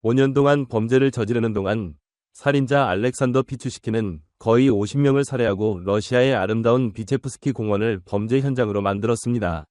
5년 동안 범죄를 저지르는 동안 살인자 알렉산더 피추시킨은 거의 50명을 살해하고 러시아의 아름다운 비체프스키 공원을 범죄 현장으로 만들었습니다.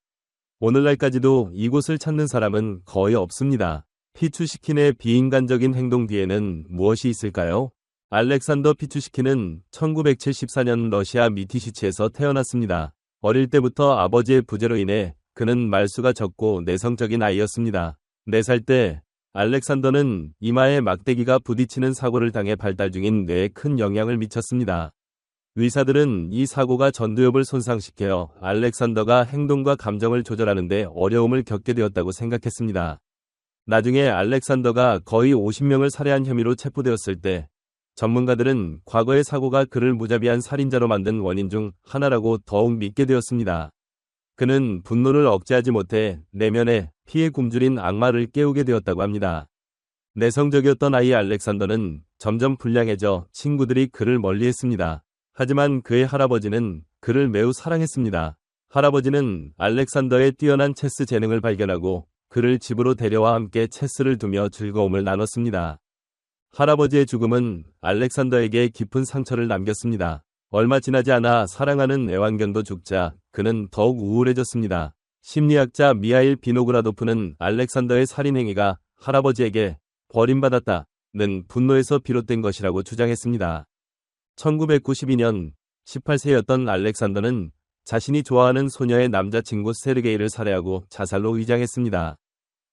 오늘날까지도 이곳을 찾는 사람은 거의 없습니다. 피추시킨의 비인간적인 행동 뒤에는 무엇이 있을까요? 알렉산더 피추시킨은 1974년 러시아 미티시치에서 태어났습니다. 어릴 때부터 아버지의 부재로 인해 그는 말수가 적고 내성적인 아이였습니다. 4살 때 알렉산더는 이마에 막대기가 부딪히는 사고를 당해 발달 중인 뇌에 큰 영향을 미쳤습니다. 의사들은 이 사고가 전두엽을 손상시켜 알렉산더가 행동과 감정을 조절하는 데 어려움을 겪게 되었다고 생각했습니다. 나중에 알렉산더가 거의 50명을 살해한 혐의로 체포되었을 때 전문가들은 과거의 사고가 그를 무자비한 살인자로 만든 원인 중 하나라고 더욱 믿게 되었습니다. 그는 분노를 억제하지 못해 내면에 피에 굶주린 악마를 깨우게 되었다고 합니다. 내성적이었던 아이 알렉산더는 점점 불량해져 친구들이 그를 멀리했습니다. 하지만 그의 할아버지는 그를 매우 사랑했습니다. 할아버지는 알렉산더의 뛰어난 체스 재능을 발견하고 그를 집으로 데려와 함께 체스를 두며 즐거움을 나눴습니다. 할아버지의 죽음은 알렉산더에게 깊은 상처를 남겼습니다. 얼마 지나지 않아 사랑하는 애완견도 죽자 그는 더욱 우울해졌습니다. 심리학자 미하일 비노그라도프는 알렉산더의 살인 행위가 할아버지에게 버림받았다는 분노에서 비롯된 것이라고 주장했습니다. 1992년 18세였던 알렉산더는 자신이 좋아하는 소녀의 남자친구 세르게이를 살해하고 자살로 위장했습니다.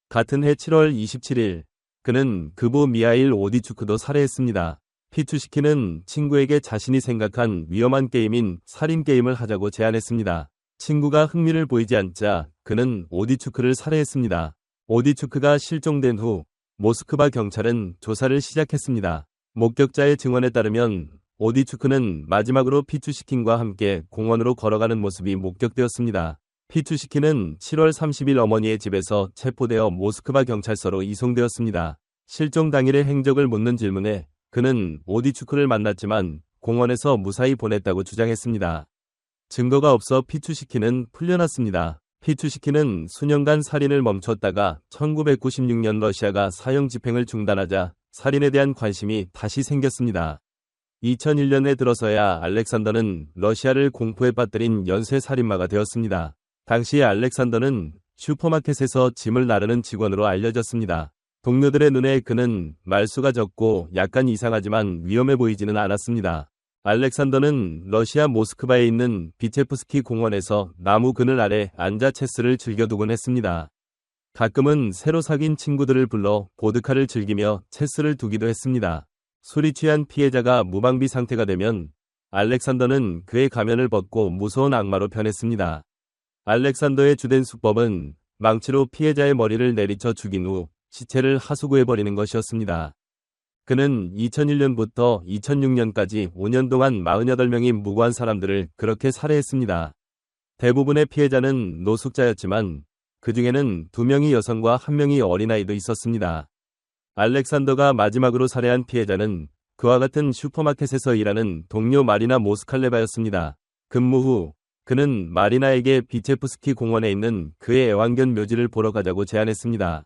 같은 해 7월 27일 그는 그부 미하일 오디추크도 살해했습니다. 피추시킨은 친구에게 자신이 생각한 위험한 게임인 살인 게임을 하자고 제안했습니다. 친구가 흥미를 보이지 않자 그는 오디추크를 살해했습니다. 오디추크가 실종된 후 모스크바 경찰은 조사를 시작했습니다. 목격자의 증언에 따르면 오디추크는 마지막으로 피추시킨과 함께 공원으로 걸어가는 모습이 목격되었습니다. 피추시킨은 7월 30일 어머니의 집에서 체포되어 모스크바 경찰서로 이송되었습니다. 실종 당일의 행적을 묻는 질문에 그는 오디추크를 만났지만 공원에서 무사히 보냈다고 주장했습니다. 증거가 없어 피추시킨은 풀려났습니다. 피추시킨은 수년간 살인을 멈췄다가 1996년 러시아가 사형 집행을 중단하자 살인에 대한 관심이 다시 생겼습니다. 2001년에 들어서야 알렉산더는 러시아를 공포에 빠뜨린 연쇄 살인마가 되었습니다. 당시 알렉산더는 슈퍼마켓에서 짐을 나르는 직원으로 알려졌습니다. 동료들의 눈에 그는 말수가 적고 약간 이상하지만 위험해 보이지는 않았습니다. 알렉산더는 러시아 모스크바에 있는 비체프스키 공원에서 나무 그늘 아래 앉아 체스를 즐겨두곤 했습니다. 가끔은 새로 사귄 친구들을 불러 보드카를 즐기며 체스를 두기도 했습니다. 술이 취한 피해자가 무방비 상태가 되면 알렉산더는 그의 가면을 벗고 무서운 악마로 변했습니다. 알렉산더의 주된 수법은 망치로 피해자의 머리를 내리쳐 죽인 후 시체를 하수구해버리는 것이었습니다. 그는 2001년부터 2006년까지 5년 동안 48명의 무고한 사람들을 그렇게 살해했습니다. 대부분의 피해자는 노숙자였지만 그 중에는 2명이 여성과 1명이 어린아이도 있었습니다. 알렉산더가 마지막으로 살해한 피해자는 그와 같은 슈퍼마켓에서 일하는 동료 마리나 모스칼레바였습니다. 근무 후 그는 마리나에게 비체프스키 공원에 있는 그의 애완견 묘지를 보러 가자고 제안했습니다.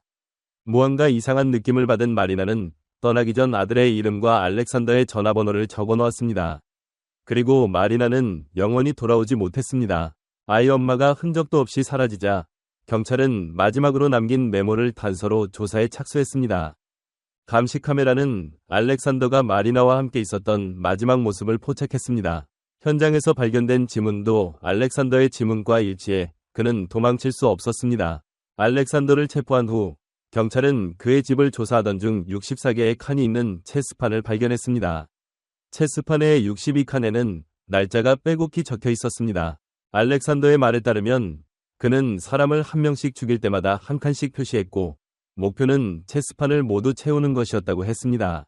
무언가 이상한 느낌을 받은 마리나는 떠나기 전 아들의 이름과 알렉산더의 전화번호를 적어 놓았습니다. 그리고 마리나는 영원히 돌아오지 못했습니다. 아이 엄마가 흔적도 없이 사라지자 경찰은 마지막으로 남긴 메모를 단서로 조사에 착수했습니다. 감시 카메라는 알렉산더가 마리나와 함께 있었던 마지막 모습을 포착했습니다. 현장에서 발견된 지문도 알렉산더의 지문과 일치해 그는 도망칠 수 없었습니다. 알렉산더를 체포한 후 경찰은 그의 집을 조사하던 중 64개의 칸이 있는 체스판을 발견했습니다. 체스판의 62칸에는 날짜가 빼곡히 적혀 있었습니다. 알렉산더의 말에 따르면 그는 사람을 한 명씩 죽일 때마다 한 칸씩 표시했고 목표는 체스판을 모두 채우는 것이었다고 했습니다.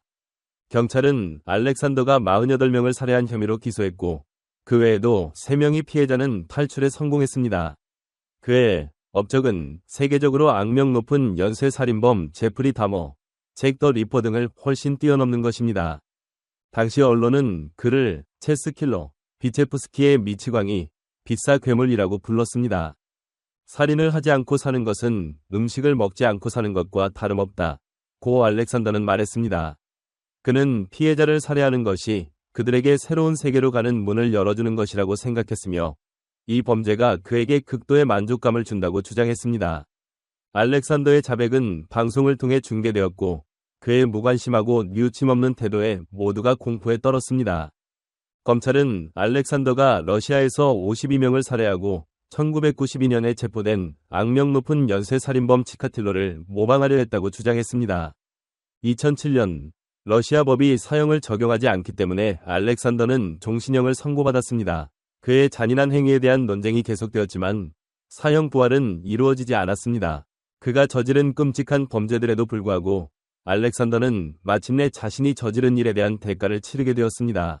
경찰은 알렉산더가 48명을 살해한 혐의로 기소했고 그 외에도 3명의 피해자는 탈출에 성공했습니다. 그의 업적은 세계적으로 악명 높은 연쇄살인범 제프리 다머, 잭 더 리퍼 등을 훨씬 뛰어넘는 것입니다. 당시 언론은 그를 체스킬러, 비체프스키의 미치광이, 비싸 괴물이라고 불렀습니다. 살인을 하지 않고 사는 것은 음식을 먹지 않고 사는 것과 다름없다. 고 알렉산더는 말했습니다. 그는 피해자를 살해하는 것이 그들에게 새로운 세계로 가는 문을 열어주는 것이라고 생각했으며 이 범죄가 그에게 극도의 만족감을 준다고 주장했습니다. 알렉산더의 자백은 방송을 통해 중계되었고 그의 무관심하고 뉘우침 없는 태도에 모두가 공포에 떨었습니다. 검찰은 알렉산더가 러시아에서 52명을 살해하고 1992년에 체포된 악명 높은 연쇄살인범 치카틸로를 모방하려 했다고 주장했습니다. 2007년 러시아 법이 사형을 적용하지 않기 때문에 알렉산더는 종신형을 선고받았습니다. 그의 잔인한 행위에 대한 논쟁이 계속되었지만 사형 부활은 이루어지지 않았습니다. 그가 저지른 끔찍한 범죄들에도 불구하고 알렉산더는 마침내 자신이 저지른 일에 대한 대가를 치르게 되었습니다.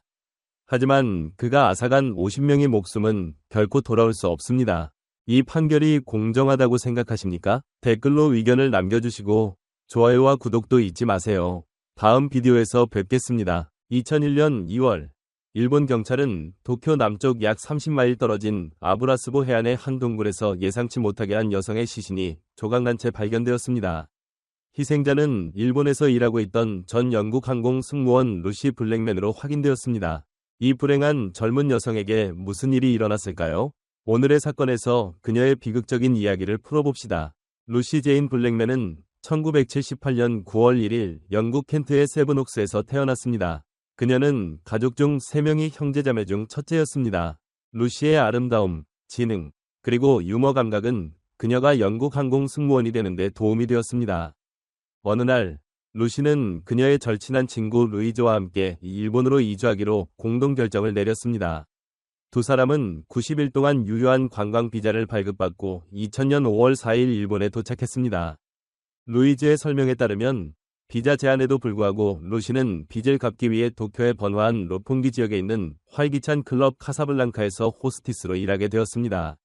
하지만 그가 앗아간 50명의 목숨은 결코 돌아올 수 없습니다. 이 판결이 공정하다고 생각하십니까? 댓글로 의견을 남겨주시고 좋아요와 구독도 잊지 마세요. 다음 비디오에서 뵙겠습니다. 2001년 2월 일본 경찰은 도쿄 남쪽 약 30마일 떨어진 아브라스보 해안의 한 동굴에서 예상치 못하게 한 여성의 시신이 조각난 채 발견되었습니다. 희생자는 일본에서 일하고 있던 전 영국 항공 승무원 루시 블랙맨으로 확인되었습니다. 이 불행한 젊은 여성에게 무슨 일이 일어났을까요? 오늘의 사건에서 그녀의 비극적인 이야기를 풀어봅시다. 루시 제인 블랙맨은 1978년 9월 1일 영국 켄트의 세븐옥스에서 태어났습니다. 그녀는 가족 중 3명이 형제자매 중 첫째였습니다. 루시의 아름다움, 지능, 그리고 유머 감각은 그녀가 영국 항공 승무원이 되는데 도움이 되었습니다. 어느 날 루시는 그녀의 절친한 친구 루이즈와 함께 일본으로 이주하기로 공동 결정을 내렸습니다. 두 사람은 90일 동안 유효한 관광 비자를 발급받고 2000년 5월 4일 일본에 도착했습니다. 루이즈의 설명에 따르면 비자 제한에도 불구하고 루시는 빚을 갚기 위해 도쿄에 번화한 로폰기 지역에 있는 활기찬 클럽 카사블랑카에서 호스티스로 일하게 되었습니다.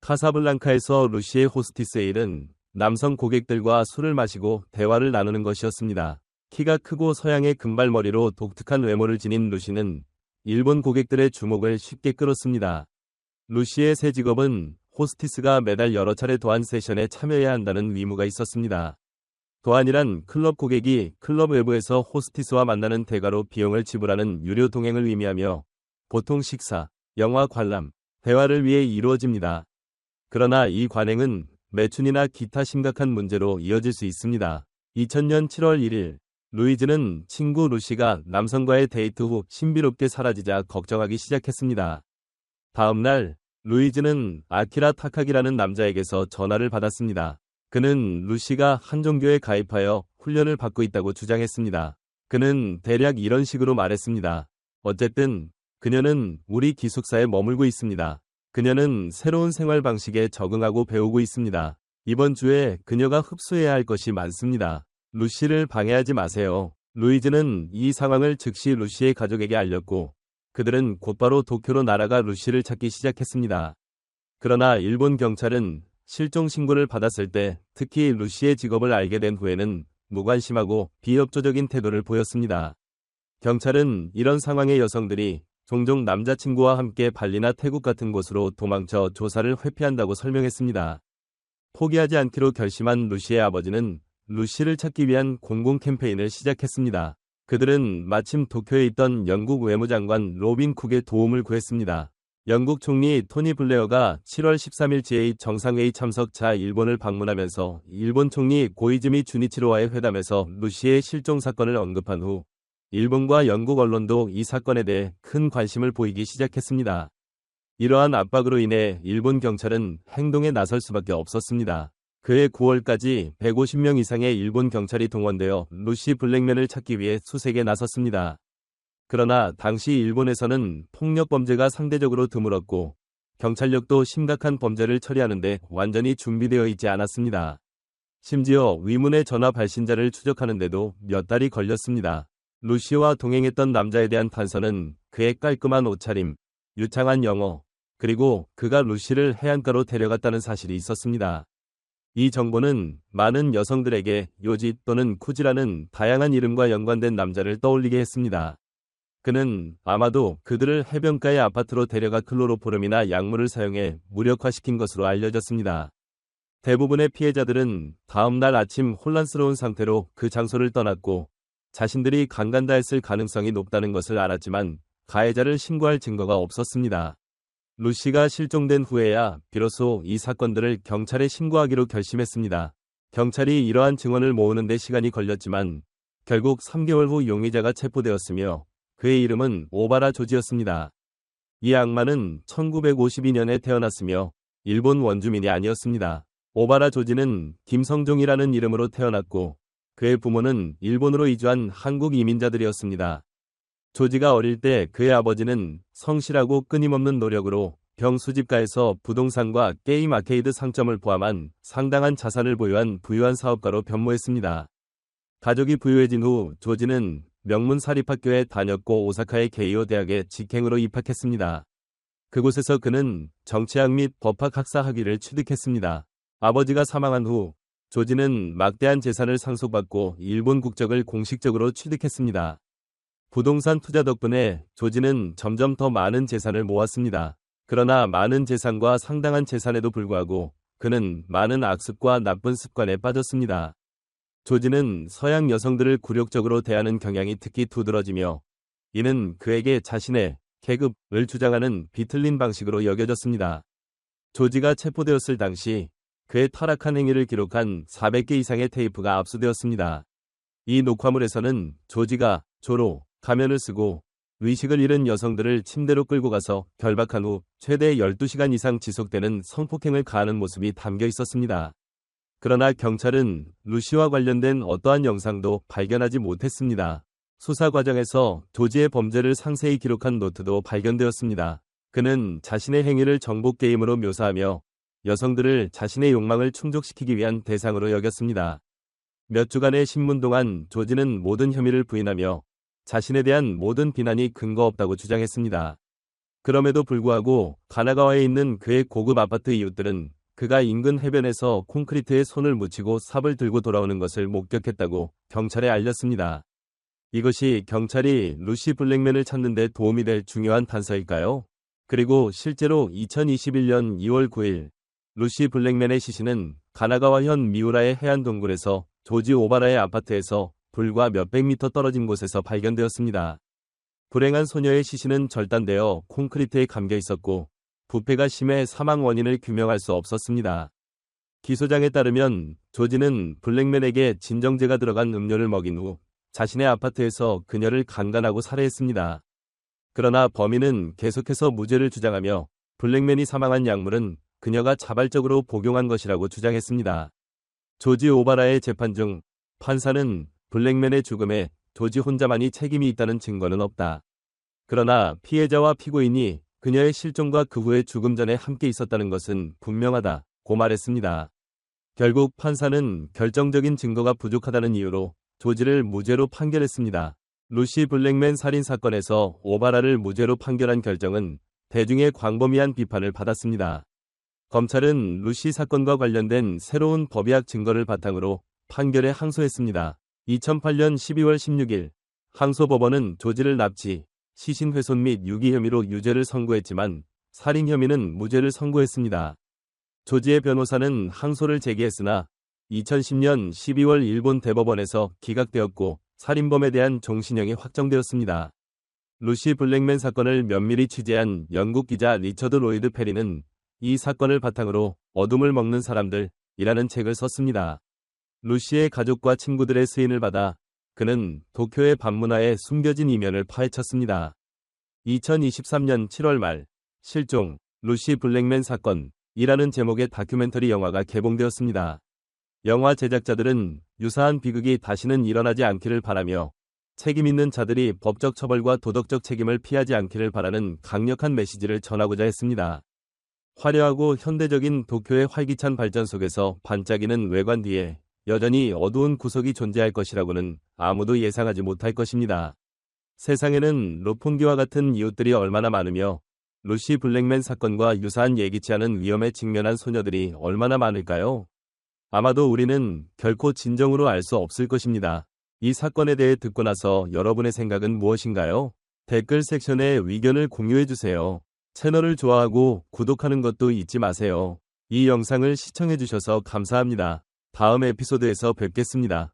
카사블랑카에서 루시의 호스티스의 일은 남성 고객들과 술을 마시고 대화를 나누는 것이었습니다. 키가 크고 서양의 금발머리로 독특한 외모를 지닌 루시는 일본 고객들의 주목을 쉽게 끌었습니다. 루시의 새 직업은 호스티스가 매달 여러 차례 도안 세션에 참여해야 한다는 의무가 있었습니다. 도안이란 클럽 고객이 클럽 외부에서 호스티스와 만나는 대가로 비용을 지불하는 유료 동행을 의미하며 보통 식사, 영화 관람, 대화를 위해 이루어집니다. 그러나 이 관행은 매춘이나 기타 심각한 문제로 이어질 수 있습니다. 2000년 7월 1일 루이즈는 친구 루시가 남성과의 데이트 후 신비롭게 사라지자 걱정하기 시작했습니다. 다음 날 루이즈는 아키라 타카기라는 남자에게서 전화를 받았습니다. 그는 루시가 한 종교에 가입하여 훈련을 받고 있다고 주장했습니다. 그는 대략 이런 식으로 말했습니다. 어쨌든 그녀는 우리 기숙사에 머물고 있습니다. 그녀는 새로운 생활 방식에 적응하고 배우고 있습니다. 이번 주에 그녀가 흡수해야 할 것이 많습니다. 루시를 방해하지 마세요. 루이즈는 이 상황을 즉시 루시의 가족에게 알렸고 그들은 곧바로 도쿄로 날아가 루시를 찾기 시작했습니다. 그러나 일본 경찰은 실종 신고를 받았을 때 특히 루시의 직업을 알게 된 후에는 무관심하고 비협조적인 태도를 보였습니다. 경찰은 이런 상황의 여성들이 종종 남자친구와 함께 발리나 태국 같은 곳으로 도망쳐 조사를 회피한다고 설명했습니다. 포기하지 않기로 결심한 루시의 아버지는 루시를 찾기 위한 공공 캠페인을 시작했습니다. 그들은 마침 도쿄에 있던 영국 외무장관 로빈 쿡의 도움을 구했습니다. 영국 총리 토니 블레어가 7월 13일 G8 정상회의 참석차 일본을 방문하면서 일본 총리 고이즈미 주니치로와의 회담에서 루시의 실종 사건을 언급한 후 일본과 영국 언론도 이 사건에 대해 큰 관심을 보이기 시작했습니다. 이러한 압박으로 인해 일본 경찰은 행동에 나설 수밖에 없었습니다. 그해 9월까지 150명 이상의 일본 경찰이 동원되어 루시 블랙맨을 찾기 위해 수색에 나섰습니다. 그러나 당시 일본에서는 폭력 범죄가 상대적으로 드물었고 경찰력도 심각한 범죄를 처리하는데 완전히 준비되어 있지 않았습니다. 심지어 위문의 전화 발신자를 추적하는데도 몇 달이 걸렸습니다. 루시와 동행했던 남자에 대한 단서는 그의 깔끔한 옷차림, 유창한 영어, 그리고 그가 루시를 해안가로 데려갔다는 사실이 있었습니다. 이 정보는 많은 여성들에게 요지 또는 쿠지라는 다양한 이름과 연관된 남자를 떠올리게 했습니다. 그는 아마도 그들을 해변가의 아파트로 데려가 클로로포름이나 약물을 사용해 무력화시킨 것으로 알려졌습니다. 대부분의 피해자들은 다음 날 아침 혼란스러운 상태로 그 장소를 떠났고 자신들이 강간다했을 가능성이 높다는 것을 알았지만 가해자를 신고할 증거가 없었습니다. 루시가 실종된 후에야 비로소 이 사건들을 경찰에 신고하기로 결심했습니다. 경찰이 이러한 증언을 모으는 데 시간이 걸렸지만 결국 3개월 후 용의자가 체포되었으며 그의 이름은 오바라 조지였습니다. 이 악마는 1952년에 태어났으며 일본 원주민이 아니었습니다. 오바라 조지는 김성종이라는 이름으로 태어났고 그의 부모는 일본으로 이주한 한국 이민자들이었습니다. 조지가 어릴 때 그의 아버지는 성실하고 끊임없는 노력으로 병수집가에서 부동산과 게임 아케이드 상점을 포함한 상당한 자산을 보유한 부유한 사업가로 변모했습니다. 가족이 부유해진 후 조지는 명문 사립학교에 다녔고 오사카의 게이오 대학에 직행으로 입학했습니다. 그곳에서 그는 정치학 및 법학 학사 학위를 취득했습니다. 아버지가 사망한 후 조지는 막대한 재산을 상속받고 일본 국적을 공식적으로 취득했습니다. 부동산 투자 덕분에 조지는 점점 더 많은 재산을 모았습니다. 그러나 많은 재산과 상당한 재산에도 불구하고 그는 많은 악습과 나쁜 습관에 빠졌습니다. 조지는 서양 여성들을 굴욕적으로 대하는 경향이 특히 두드러지며 이는 그에게 자신의 계급을 주장하는 비틀린 방식으로 여겨졌습니다. 조지가 체포되었을 당시 그의 타락한 행위를 기록한 400개 이상의 테이프가 압수되었습니다. 이 녹화물에서는 조지가 조로 가면을 쓰고 의식을 잃은 여성들을 침대로 끌고 가서 결박한 후 최대 12시간 이상 지속되는 성폭행을 가하는 모습이 담겨 있었습니다. 그러나 경찰은 루시와 관련된 어떠한 영상도 발견하지 못했습니다. 수사 과정에서 조지의 범죄를 상세히 기록한 노트도 발견되었습니다. 그는 자신의 행위를 정복 게임으로 묘사하며 여성들을 자신의 욕망을 충족시키기 위한 대상으로 여겼습니다. 몇 주간의 신문 동안 조지는 모든 혐의를 부인하며 자신에 대한 모든 비난이 근거 없다고 주장했습니다. 그럼에도 불구하고 가나가와에 있는 그의 고급 아파트 이웃들은 그가 인근 해변에서 콘크리트에 손을 묻히고 삽을 들고 돌아오는 것을 목격했다고 경찰에 알렸습니다. 이것이 경찰이 루시 블랙맨을 찾는 데 도움이 될 중요한 단서일까요? 그리고 실제로 2021년 2월 9일 루시 블랙맨의 시신은 가나가와현 미우라의 해안 동굴에서 조지 오바라의 아파트에서 불과 몇백 미터 떨어진 곳에서 발견되었습니다. 불행한 소녀의 시신은 절단되어 콘크리트에 감겨 있었고 부패가 심해 사망 원인을 규명할 수 없었습니다. 기소장에 따르면 조지는 블랙맨에게 진정제가 들어간 음료를 먹인 후 자신의 아파트에서 그녀를 강간하고 살해했습니다. 그러나 범인은 계속해서 무죄를 주장하며 블랙맨이 사망한 약물은 그녀가 자발적으로 복용한 것이라고 주장했습니다. 조지 오바라의 재판 중 판사는 블랙맨의 죽음에 조지 혼자만이 책임이 있다는 증거는 없다. 그러나 피해자와 피고인이 그녀의 실종과 그 후의 죽음 전에 함께 있었다는 것은 분명하다고 말했습니다. 결국 판사는 결정적인 증거가 부족하다는 이유로 조지를 무죄로 판결했습니다. 루시 블랙맨 살인 사건에서 오바라를 무죄로 판결한 결정은 대중의 광범위한 비판을 받았습니다. 검찰은 루시 사건과 관련된 새로운 법의학 증거를 바탕으로 판결에 항소했습니다. 2008년 12월 16일 항소법원은 조지를 납치, 시신 훼손 및 유기 혐의로 유죄를 선고했지만 살인 혐의는 무죄를 선고했습니다. 조지의 변호사는 항소를 제기했으나 2010년 12월 일본 대법원에서 기각되었고 살인범에 대한 종신형이 확정되었습니다. 루시 블랙맨 사건을 면밀히 취재한 영국 기자 리처드 로이드 페리는 이 사건을 바탕으로 어둠을 먹는 사람들이라는 책을 썼습니다. 루시의 가족과 친구들의 스인을 받아 그는 도쿄의 밤문화의 숨겨진 이면을 파헤쳤습니다. 2023년 7월 말 실종, 루시 블랙맨 사건이라는 제목의 다큐멘터리 영화가 개봉되었습니다. 영화 제작자들은 유사한 비극이 다시는 일어나지 않기를 바라며 책임 있는 자들이 법적 처벌과 도덕적 책임을 피하지 않기를 바라는 강력한 메시지를 전하고자 했습니다. 화려하고 현대적인 도쿄의 활기찬 발전 속에서 반짝이는 외관 뒤에 여전히 어두운 구석이 존재할 것이라고는 아무도 예상하지 못할 것입니다. 세상에는 로폰기와 같은 이웃들이 얼마나 많으며 루시 블랙맨 사건과 유사한 예기치 않은 위험에 직면한 소녀들이 얼마나 많을까요? 아마도 우리는 결코 진정으로 알 수 없을 것입니다. 이 사건에 대해 듣고 나서 여러분의 생각은 무엇인가요? 댓글 섹션에 의견을 공유해주세요. 채널을 좋아하고 구독하는 것도 잊지 마세요. 이 영상을 시청해주셔서 감사합니다. 다음 에피소드에서 뵙겠습니다.